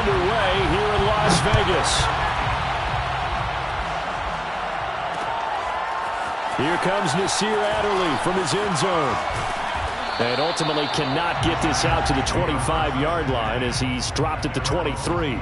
underway here in Las Vegas. Here comes Nasir Adderley from his end zone. And ultimately cannot get this out to the 25-yard line as he's dropped at the 23.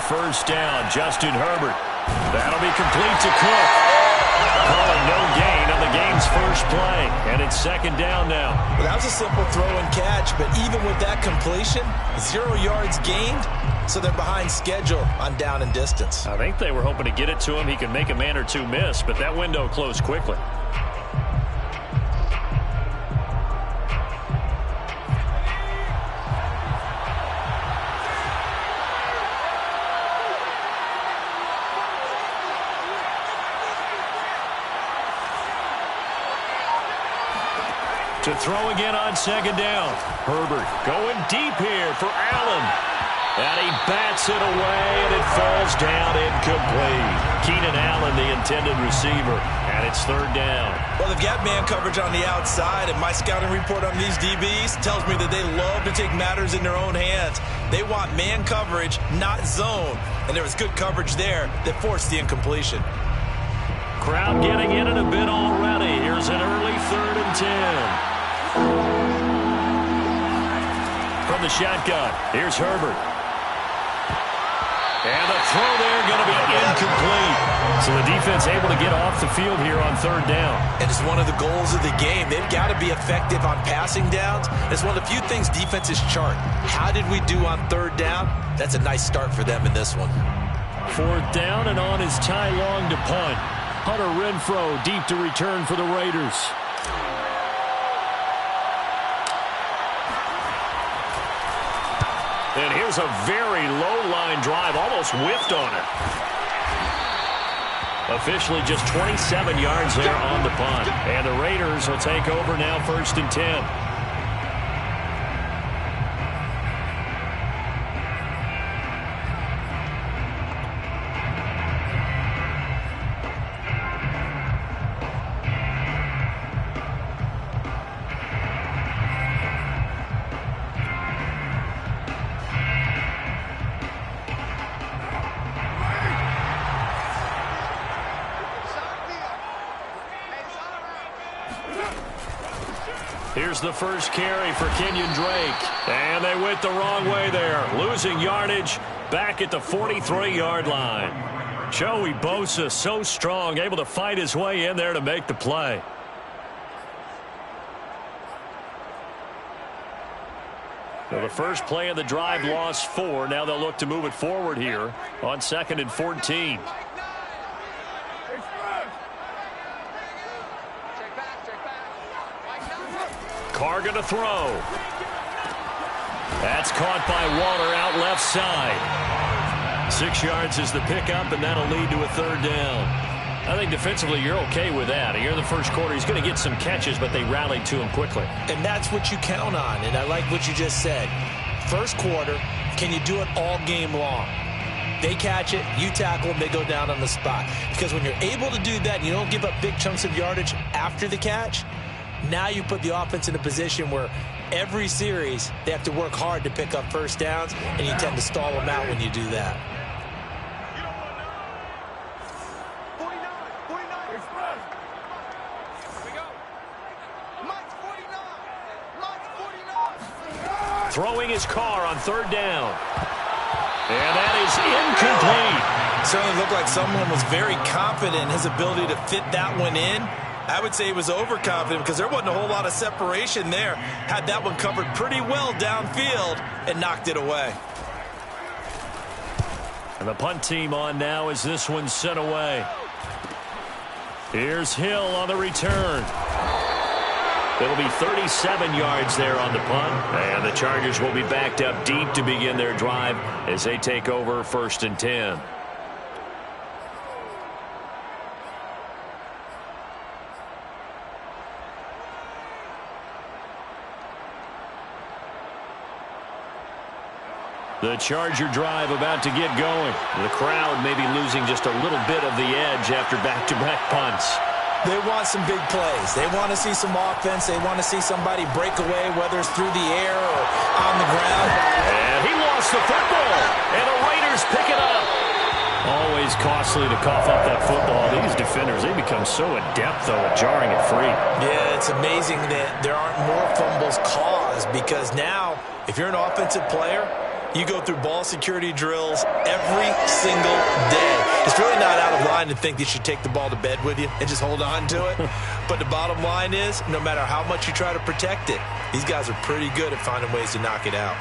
First down, Justin Herbert. That'll be complete to Cook. Calling no gain on the game's first play. And it's second down now. Well, that was a simple throw and catch, but even with that completion, 0 yards gained, so they're behind schedule on down and distance. I think they were hoping to get it to him. He could make a man or two miss, but that window closed quickly. To throw again on second down. Herbert going deep here for Allen. And he bats it away, and it falls down incomplete. Keenan Allen, the intended receiver, and it's third down. Well, they've got man coverage on the outside, and my scouting report on these DBs tells me that they love to take matters in their own hands. They want man coverage, not zone. And there was good coverage there that forced the incompletion. Crowd getting in it a bit already. Here's an early 3rd and 10. From the shotgun, here's Herbert. And the throw there going to be incomplete. So the defense able to get off the field here on third down. And it's one of the goals of the game. They've got to be effective on passing downs. It's one of the few things defenses chart. How did we do on third down? That's a nice start for them in this one. Fourth down, and on is Ty Long to punt. Hunter Renfrow deep to return for the Raiders. And here's a very low-line drive, almost whiffed on it. Officially just 27 yards there on the punt. And the Raiders will take over now 1st and 10. Here's the first carry for Kenyon Drake. And they went the wrong way there. Losing yardage back at the 43-yard line. Joey Bosa so strong, able to fight his way in there to make the play. So the first play of the drive lost 4. Now they'll look to move it forward here on 2nd and 14. Carr going to throw. That's caught by Waller out left side. 6 yards is the pickup, and that'll lead to a third down. I think defensively you're okay with that. Here in the first quarter, he's going to get some catches, but they rallied to him quickly. And that's what you count on, and I like what you just said. First quarter, can you do it all game long? They catch it, you tackle them, they go down on the spot. Because when you're able to do that and you don't give up big chunks of yardage after the catch, now you put the offense in a position where every series, they have to work hard to pick up first downs, and you tend to stall them out when you do that. Throwing his car on third down. And that is incomplete. Certainly looked like someone was very confident in his ability to fit that one in. I would say he was overconfident because there wasn't a whole lot of separation there. Had that one covered pretty well downfield and knocked it away. And the punt team on now as this one's sent away. Here's Hill on the return. It'll be 37 yards there on the punt. And the Chargers will be backed up deep to begin their drive as they take over 1st and 10. The Charger drive about to get going. The crowd may be losing just a little bit of the edge after back-to-back punts. They want some big plays. They want to see some offense. They want to see somebody break away, whether it's through the air or on the ground. And he lost the football, and the Raiders pick it up. Always costly to cough up that football. These defenders, they become so adept, though, at jarring it free. Yeah, it's amazing that there aren't more fumbles caused because now, if you're an offensive player, you go through ball security drills every single day. It's really not out of line to think that you should take the ball to bed with you and just hold on to it. But the bottom line is, no matter how much you try to protect it, these guys are pretty good at finding ways to knock it out.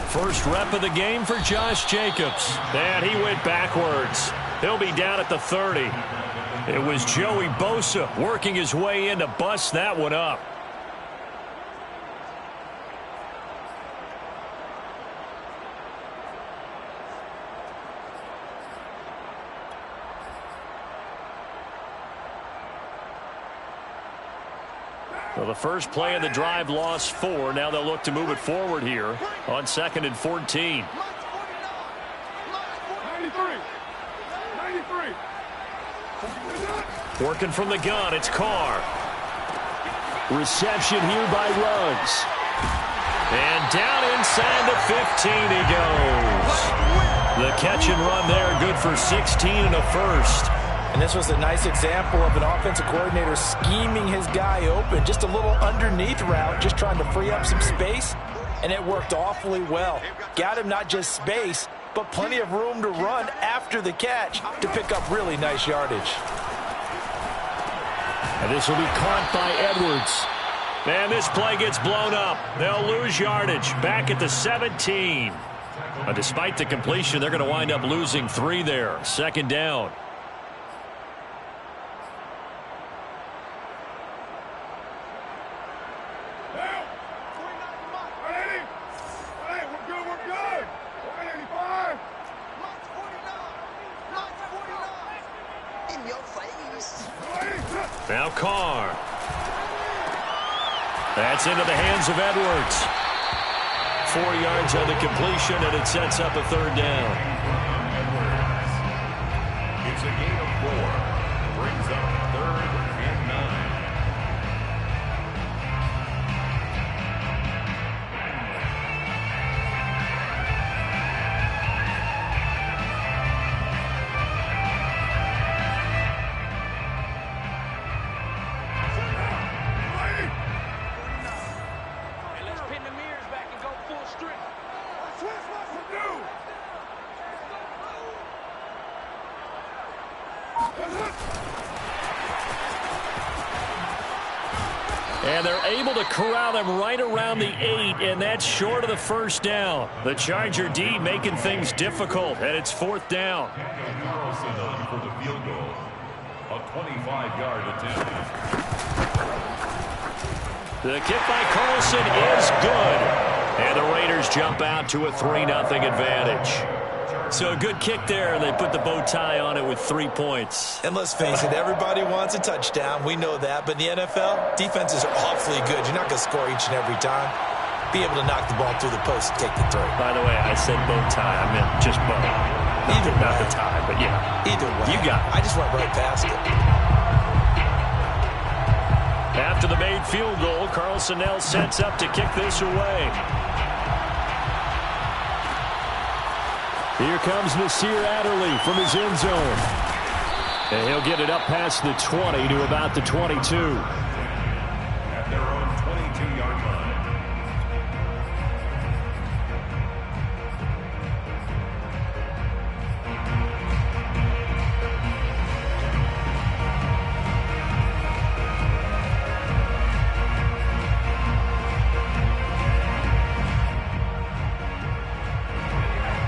First rep of the game for Josh Jacobs. And he went backwards. He'll be down at the 30. It was Joey Bosa working his way in to bust that one up. Well, the first play of the drive lost 4. Now they'll look to move it forward here on 2nd and 14. 93. Working from the gun, it's Carr. Reception here by Ruggs. And down inside the 15 he goes. The catch and run there, good for 16 and a first. And this was a nice example of an offensive coordinator scheming his guy open. Just a little underneath route, just trying to free up some space. And it worked awfully well. Got him not just space, but plenty of room to run after the catch to pick up really nice yardage. And this will be caught by Edwards. And this play gets blown up. They'll lose yardage. Back at the 17. Despite the completion, they're going to wind up losing 3 there. 2nd down. Now Carr. That's into the hands of Edwards. 4 yards on the completion, and it sets up a 3rd down. It's a gain of 4. Brings up 3rd and 9. And they're able to corral them right around the 8, and that's short of the 1st down. The Charger D making things difficult, and it's 4th down. Carlson on for the field goal. A 25-yard attempt. The kick by Carlson is good. And the Raiders jump out to a 3-0 advantage. So a good kick there, and they put the bow tie on it with 3 points. And let's face it, everybody wants a touchdown. We know that. But in the NFL, defenses are awfully good. You're not going to score each and every time. Be able to knock the ball through the post and take the throw. By the way, I said bow tie. I meant just bow. Either way. Not the tie, but yeah. Either way. You got it. I just went right past it. After the made field goal, Carl Sonnell sets up to kick this away. Here comes Nasir Adderley from his end zone. And he'll get it up past the 20 to about the 22. At their own 22-yard line.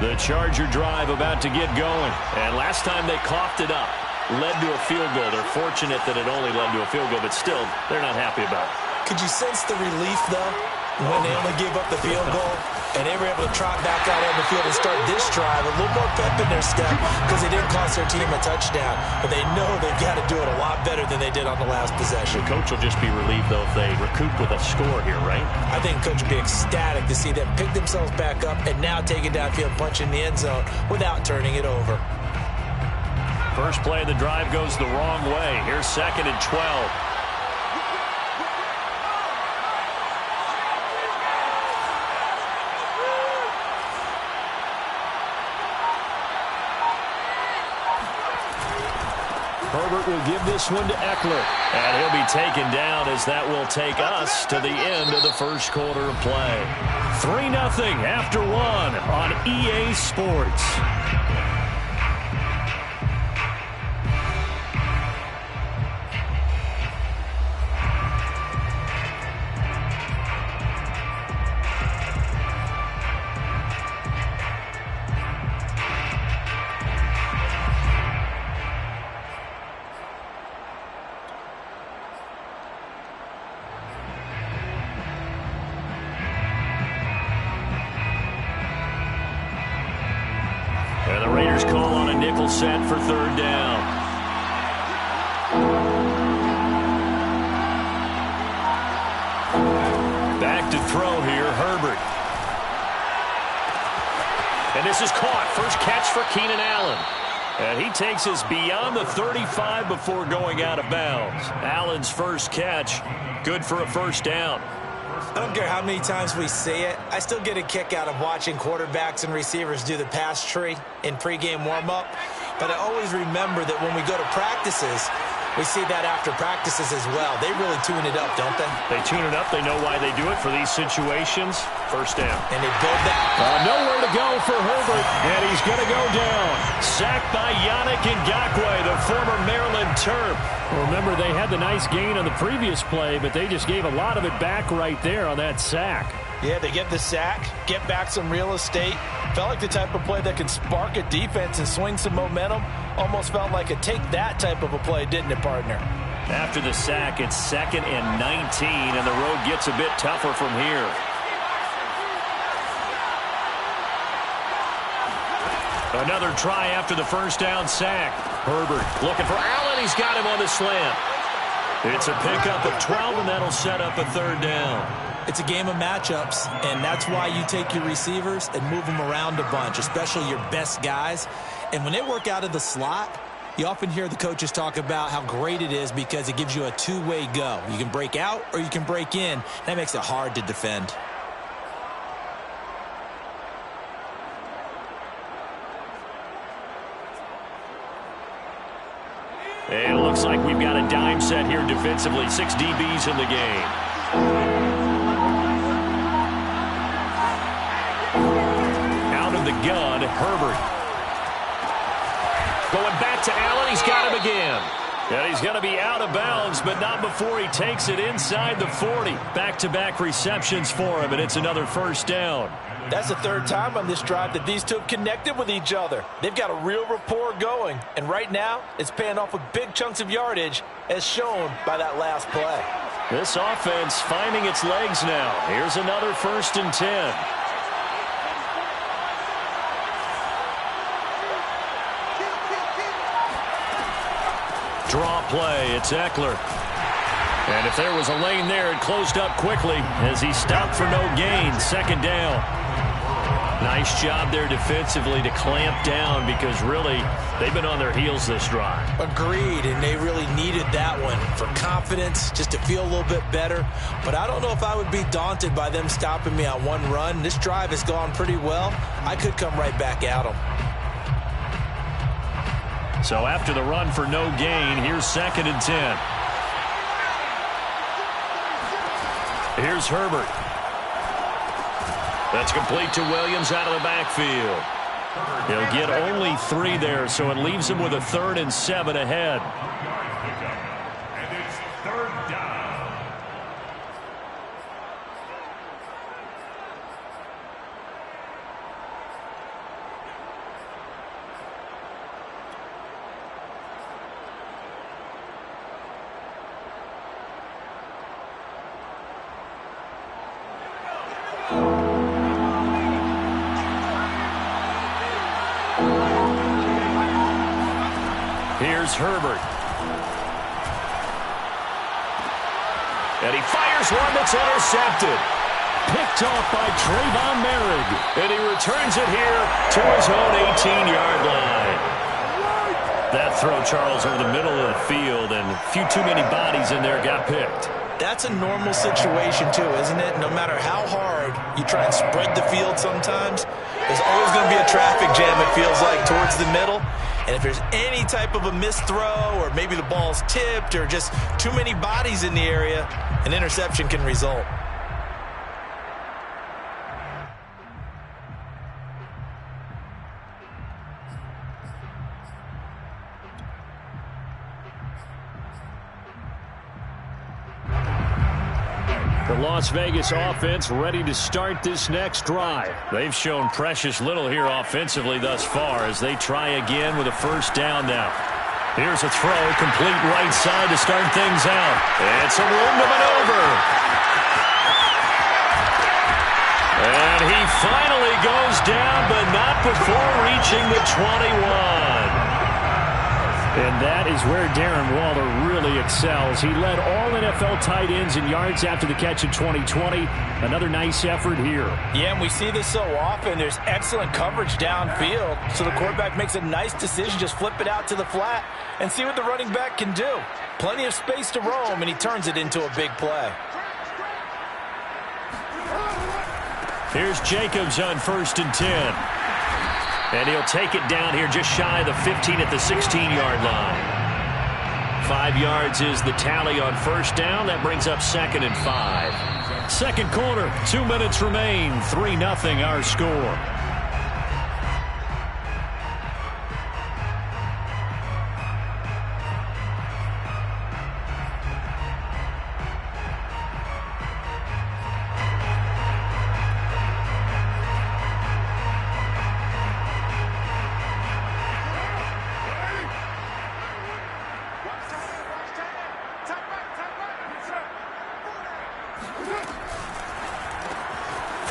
The Charger drive about to get going. And last time they coughed it up, led to a field goal. They're fortunate that it only led to a field goal, but still, they're not happy about it. Could you sense the relief, though, when they only gave up the field goal and they were able to trot back out on the field and start this drive? A little more pep in their step because they didn't cost their team a touchdown. But they know they've got to do it a lot better than they did on the last possession. The coach will just be relieved, though, if they recoup with a score here, right? I think coach will be ecstatic to see them pick themselves back up and now take it downfield, punch in the end zone without turning it over. First play of the drive goes the wrong way. Here's 2nd and 12. Herbert will give this one to Eckler. And he'll be taken down as that will take us to the end of the first quarter of play. 3-0 after 1 on EA Sports. And the Raiders call on a nickel set for 3rd down. Back to throw here, Herbert. And this is caught. First catch for Keenan Allen. And he takes us beyond the 35 before going out of bounds. Allen's first catch, good for a 1st down. I don't care how many times we say it, I still get a kick out of watching quarterbacks and receivers do the pass tree in pregame warm-up. But I always remember that when we go to practices, we see that after practices as well. They really tune it up, don't they? They tune it up. They know why they do it for these situations. 1st down. And they build that. Nowhere to go for Herbert, and he's going to go down. Sacked by Yannick Ngakoue, the former Maryland Terp. Well, remember, they had the nice gain on the previous play, but they just gave a lot of it back right there on that sack. Yeah, they get the sack, get back some real estate. Felt like the type of play that could spark a defense and swing some momentum. Almost felt like a take that type of a play, didn't it, partner? After the sack, it's 2nd and 19, and the road gets a bit tougher from here. Another try after the 1st down sack. Herbert looking for Allen. He's got him on the slant. It's a pickup of 12, and that'll set up a 3rd down. It's a game of matchups, and that's why you take your receivers and move them around a bunch, especially your best guys. And when they work out of the slot, you often hear the coaches talk about how great it is because it gives you a two-way go. You can break out or you can break in. That makes it hard to defend. And it looks like we've got a dime set here defensively. 6 DBs in the game. Out of the gun, Herbert. Going back to Allen. He's got him again. And he's going to be out of bounds, but not before he takes it inside the 40. Back-to-back receptions for him, and it's another 1st down. That's the 3rd time on this drive that these two have connected with each other. They've got a real rapport going, and right now it's paying off with big chunks of yardage as shown by that last play. This offense finding its legs now. Here's another 1st and 10. Draw play. It's Eckler. And if there was a lane there, it closed up quickly as he stopped for no gain. Second down. Nice job there defensively to clamp down because really they've been on their heels this drive. Agreed, and they really needed that one for confidence, just to feel a little bit better. But I don't know if I would be daunted by them stopping me on one run. This drive has gone pretty well. I could come right back at them. So after the run for no gain, here's 2nd and 10. Here's Herbert. That's complete to Williams out of the backfield. He'll get only 3 there, so it leaves him with a 3rd and 7 ahead. And it's 3rd down. Here's Herbert. And he fires one that's intercepted. Picked off by Trayvon Merrick. And he returns it here to his own 18-yard line. That throw, Charles, over the middle of the field, and a few too many bodies in there got picked. That's a normal situation, too, isn't it? No matter how hard you try and spread the field sometimes, there's always going to be a traffic jam, it feels like, towards the middle. And if there's any type of a missed throw or maybe the ball's tipped or just too many bodies in the area, an interception can result. The Las Vegas offense ready to start this next drive. They've shown precious little here offensively thus far as they try again with a 1st down now. Here's a throw, complete right side to start things out. And some room to maneuver. And he finally goes down, but not before reaching the 21. And that is where Darren Waller really excels. He led all NFL tight ends in yards after the catch in 2020. Another nice effort here. Yeah, and we see this so often. There's excellent coverage downfield. So the quarterback makes a nice decision. Just flip it out to the flat and see what the running back can do. Plenty of space to roam, and he turns it into a big play. Here's Jacobs on 1st and 10. And he'll take it down here just shy of the 15 at the 16-yard line. 5 yards is the tally on 1st down. That brings up 2nd and 5. Second quarter, 2 minutes remain. 3-0 our score.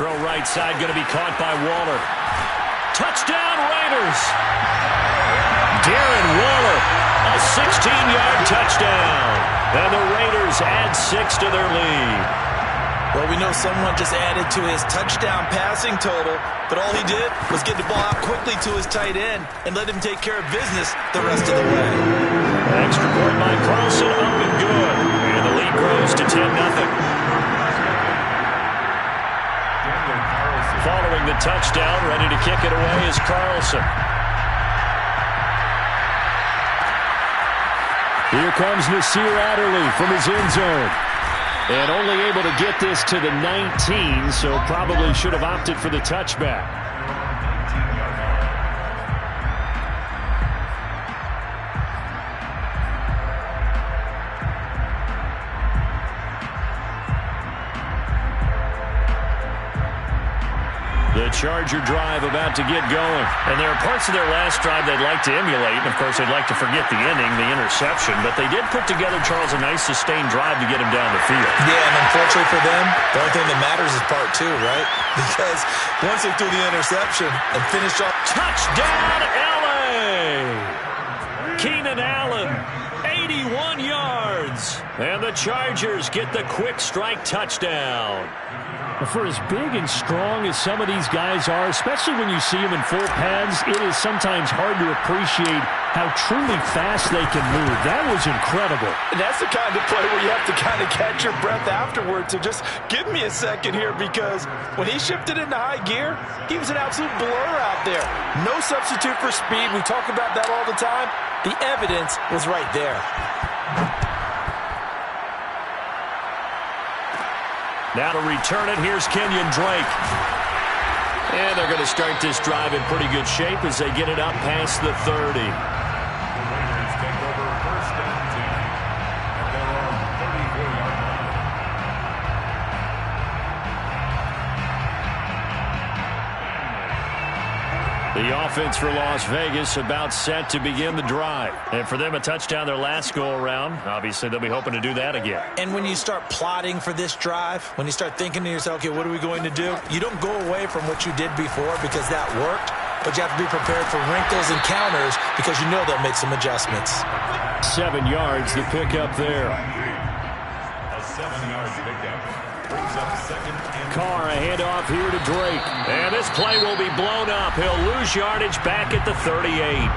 Throw right side, going to be caught by Waller. Touchdown, Raiders! Darren Waller, a 16-yard touchdown. And the Raiders add 6 to their lead. Well, we know someone just added to his touchdown passing total, but all he did was get the ball out quickly to his tight end and let him take care of business the rest of the way. Extra point by Carlson, up and good. And the lead grows to 10-0. Following the touchdown, ready to kick it away is Carlson. Here comes Nasir Adderley from his end zone. And only able to get this to the 19, so probably should have opted for the touchback. The Charger drive about to get going. And there are parts of their last drive they'd like to emulate. And, of course, they'd like to forget the ending, the interception. But they did put together, Charles, a nice sustained drive to get him down the field. Yeah, and unfortunately for them, the only thing that matters is part 2, right? Because once they threw the interception and finished off. Touchdown, L.A.! Keenan Allen, 81 yards. And the Chargers get the quick strike touchdown. For as big and strong as some of these guys are, especially when you see them in full pads, it is sometimes hard to appreciate how truly fast they can move. That was incredible. And that's the kind of play where you have to kind of catch your breath afterwards. So just give me a second here, because when he shifted into high gear, he was an absolute blur out there. No substitute for speed. We talk about that all the time. The evidence was right there. Now to return it, here's Kenyon Drake. And they're going to start this drive in pretty good shape as they get it up past the 30. The Raiders take over first and 10 at their own 34-yard line. The offense for Las Vegas about set to begin the drive. And for them, a touchdown their last go-around. Obviously, they'll be hoping to do that again. And when you start plotting for this drive, when you start thinking to yourself, okay, what are we going to do? You don't go away from what you did before because that worked, but you have to be prepared for wrinkles and counters because you know they'll make some adjustments. 7 yards to pick up there. A 7-yard pickup brings up second and Carr, a handoff here to Drake. And this play will be blown up. He'll lose yardage back at the 38.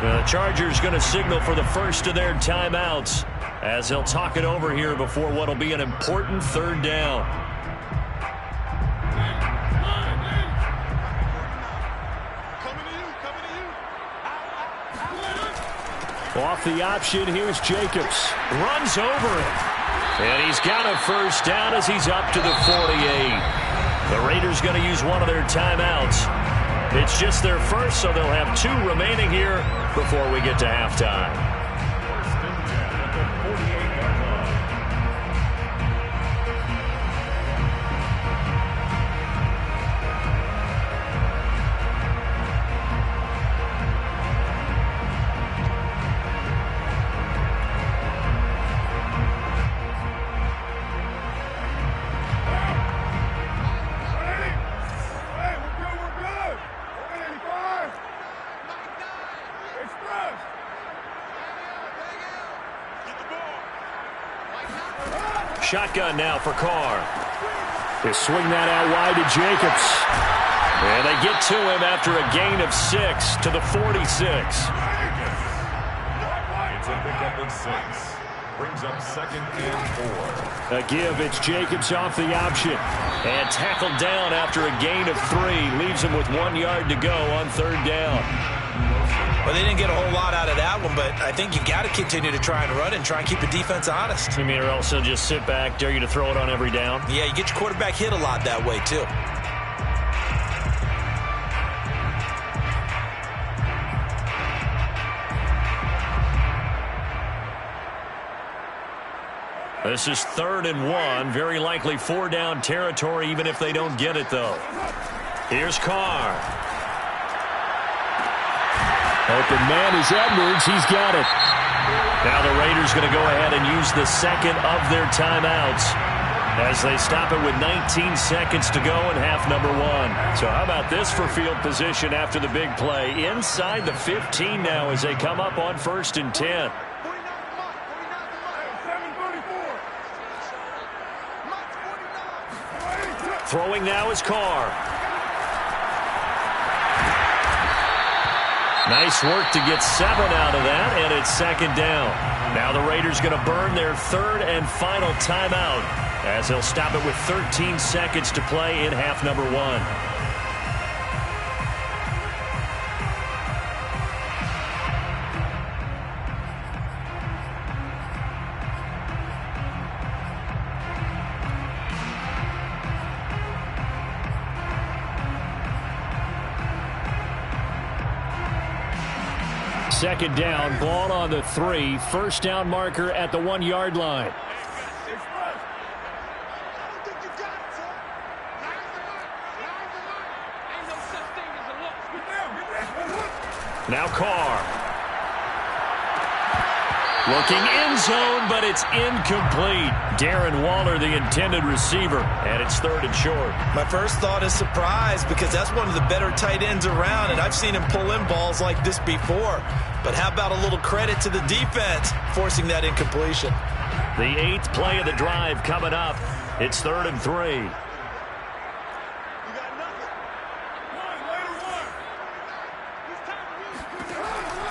The Chargers going to signal for the first of their timeouts as they'll talk it over here before what will be an important third down. Off the option, here's Jacobs. Runs over it. And he's got a first down as he's up to the 48. The Raiders going to use one of their timeouts. It's just their first, so they'll have 2 remaining here before we get to halftime. first and 10 at the 48-yard line. Shotgun now for Carr. They swing that out wide to Jacobs. And they get to him after a gain of 6 to the 46. It's a pickup of 6. Brings up second and 4. A give, it's Jacobs off the option. And tackled down after a gain of 3. Leaves him with 1 yard to go on third down. Well, they didn't get a whole lot out of that one, but I think you got to continue to try and run and try and keep the defense honest. You mean, or else they'll just sit back, dare you to throw it on every down? Yeah, you get your quarterback hit a lot that way, too. This is 3rd and 1. Very likely 4-down territory, even if they don't get it, though. Here's Carr. Open man is Edwards. He's got it. Now the Raiders going to go ahead and use the second of their timeouts as they stop it with 19 seconds to go in half number 1. So how about this for field position after the big play? Inside the 15 now as they come up on 1st and 10. Throwing now is Carr. Nice work to get 7 out of that, and it's 2nd down. Now the Raiders going to burn their 3rd and final timeout as they'll stop it with 13 seconds to play in half number 1. Second down, ball on the 3. First down marker at the 1 yard line. Now Carr. Looking end zone, but it's incomplete. Darren Waller, the intended receiver, and it's 3rd and short. My first thought is surprise because that's one of the better tight ends around, and I've seen him pull in balls like this before. But how about a little credit to the defense forcing that incompletion? The 8th play of the drive coming up. It's 3rd and 3.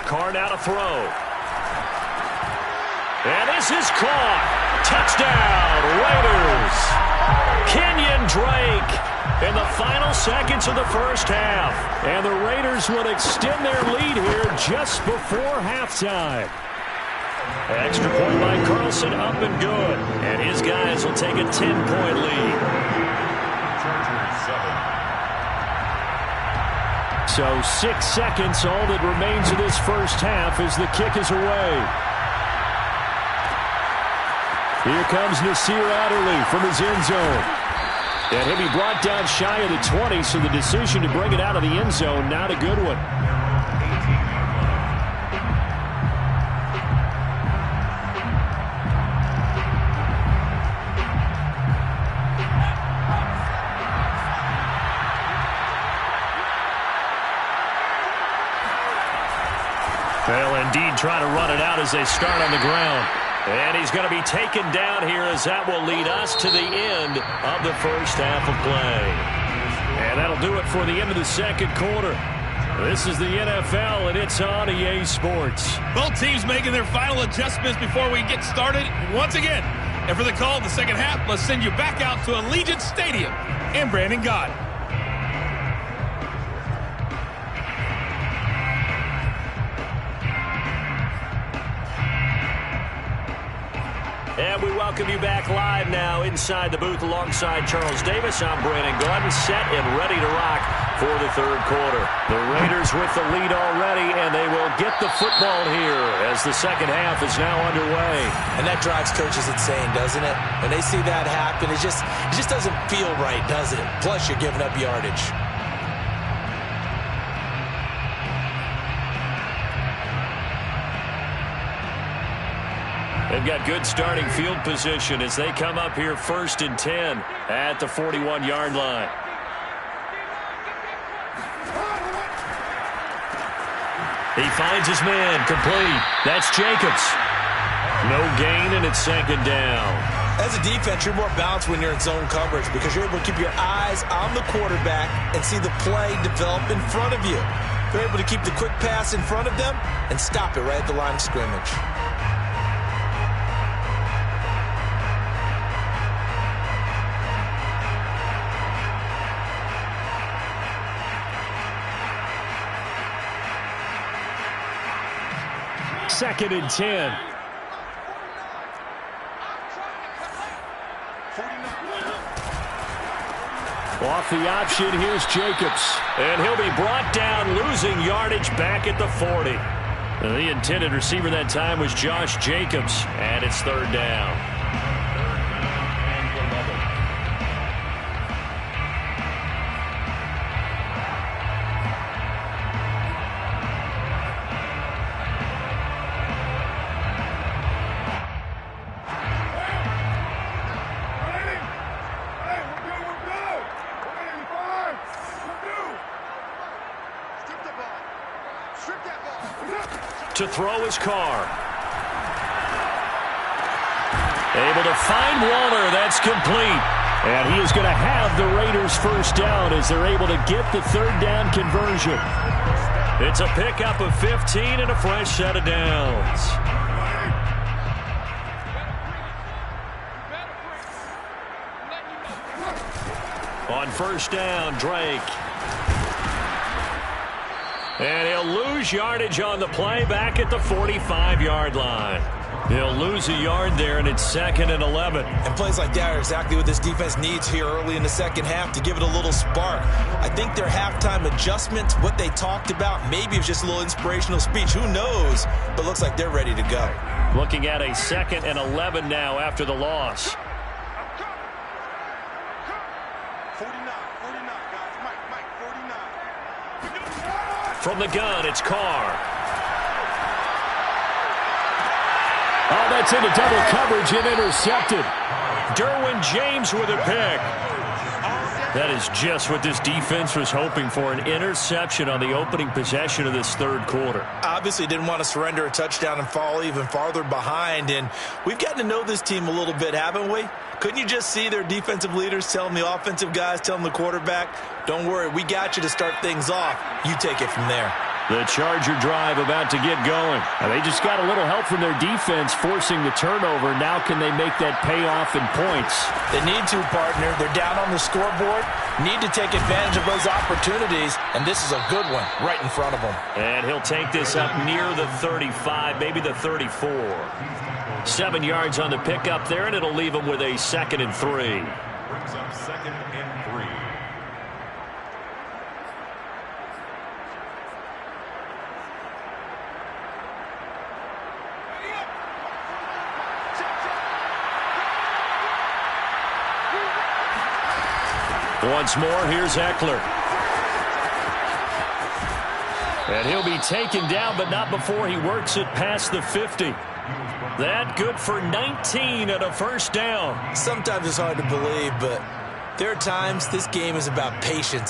Carr now to throw. And this is caught. Touchdown, Raiders. Kenyon Drake in the final seconds of the first half. And the Raiders will extend their lead here just before halftime. Extra point by Carlson, up and good. And his guys will take a 10-point lead. So 6 seconds, all that remains of this first half as the kick is away. Here comes Nasir Adderley from his end zone. And he'll be brought down shy of the 20, so the decision to bring it out of the end zone, not a good one. They'll indeed try to run it out as they start on the ground. And he's going to be taken down here as that will lead us to the end of the first half of play. And that'll do it for the end of the second quarter. This is the NFL, and it's on EA Sports. Both teams making their final adjustments before we get started once again. And for the call of the second half, let's send you back out to Allegiant Stadium in Brandon Gaudin. And we welcome you back live now inside the booth alongside Charles Davis. I'm Brandon Gaudin, set and ready to rock for the third quarter. The Raiders with the lead already, and they will get the football here as the second half is now underway. And that drives coaches insane, doesn't it? When they see that happen, it just doesn't feel right, does it? Plus, you're giving up yardage. They've got good starting field position as they come up here 1st and 10 at the 41-yard line. He finds his man, complete. That's Jacobs. No gain, and it's 2nd down. As a defense, you're more balanced when you're in zone coverage because you're able to keep your eyes on the quarterback and see the play develop in front of you. You're able to keep the quick pass in front of them and stop it right at the line of scrimmage. Second and 10. Off the option, here's Jacobs. And he'll be brought down, losing yardage back at the 40. The intended receiver that time was Josh Jacobs, and it's 3rd down. To throw his Carr. Able to find Waller. That's complete. And he is going to have the Raiders first down as they're able to get the 3rd down conversion. It's a pickup of 15 and a fresh set of downs. On 1st down, Drake. And he'll lose yardage on the play back at the 45-yard line. He'll lose a yard there, and it's 2nd and 11. And plays like that are exactly what this defense needs here early in the second half to give it a little spark. I think their halftime adjustments, what they talked about, maybe it was just a little inspirational speech. Who knows? But looks like they're ready to go. Looking at a 2nd and 11 now after the loss. 49, guys. Mike, 49. From the gun, it's Carr. Oh, that's into double coverage and intercepted. Derwin James with a pick. That is just what this defense was hoping for, an interception on the opening possession of this third quarter. Obviously didn't want to surrender a touchdown and fall even farther behind, and we've gotten to know this team a little bit, haven't we? Couldn't you just see their defensive leaders telling the offensive guys, telling the quarterback, don't worry, we got you to start things off. You take it from there. The Charger drive about to get going. Now, they just got a little help from their defense forcing the turnover. Now can they make that payoff in points? They need to, partner. They're down on the scoreboard. Need to take advantage of those opportunities, and this is a good one right in front of them. And he'll take this up near the 35, maybe the 34. 7 yards on the pickup there, and it'll leave him with a 2nd and 3. Brings up 2nd and 3. Once more, here's Eckler. And he'll be taken down, but not before he works it past the 50. That good for 19 and a first down. Sometimes it's hard to believe, but there are times this game is about patience.